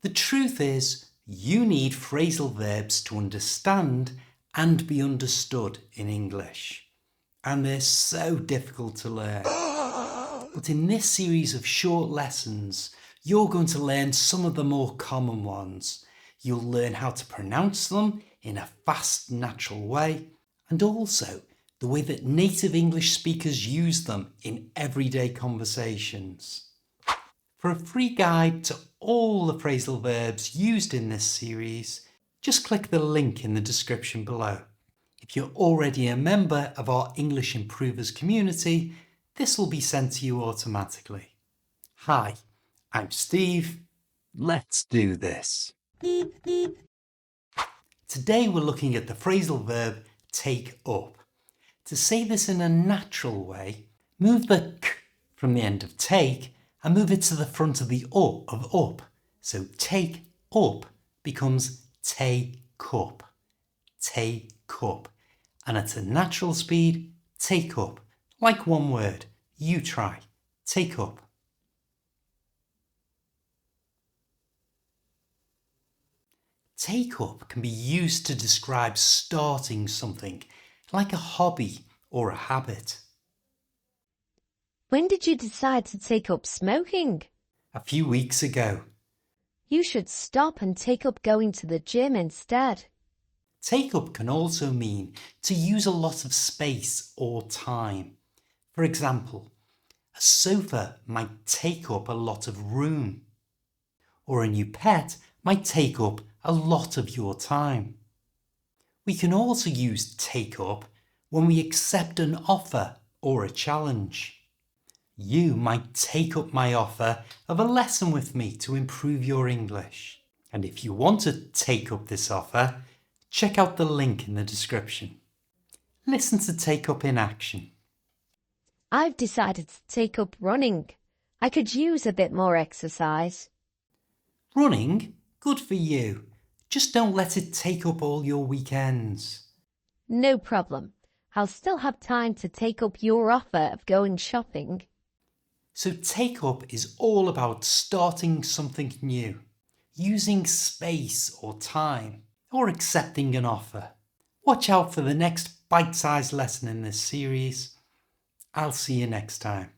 The truth is, you need phrasal verbs to understand and be understood in English. And they're so difficult to learn. But in this series of short lessons, you're going to learn some of the more common ones. You'll learn how to pronounce them in a fast, natural way, and also the way that native English speakers use them in everyday conversations. For a free guide to all the phrasal verbs used in this series, just click the link in the description below. If you're already a member of our English Improvers community, this will be sent to you automatically. Hi, I'm Steve. Let's do this. Today we're looking at the phrasal verb take up. To say this in a natural way, move the k from the end of take and move it to the front of the up of up. So take up becomes take up. Take up. And at a natural speed, take up. Like one word. You try. Take up. Take up can be used to describe starting something, like a hobby or a habit. When did you decide to take up smoking? A few weeks ago. You should stop and take up going to the gym instead. Take up can also mean to use a lot of space or time. For example, a sofa might take up a lot of room. Or a new pet might take up a lot of your time. We can also use take up when we accept an offer or a challenge. You might take up my offer of a lesson with me to improve your English. And if you want to take up this offer, check out the link in the description. Listen to take up in action. I've decided to take up running. I could use a bit more exercise. Running? Good for you. Just don't let it take up all your weekends. No problem. I'll still have time to take up your offer of going shopping. So take up is all about starting something new, using space or time, or accepting an offer. Watch out for the next bite-sized lesson in this series. I'll see you next time.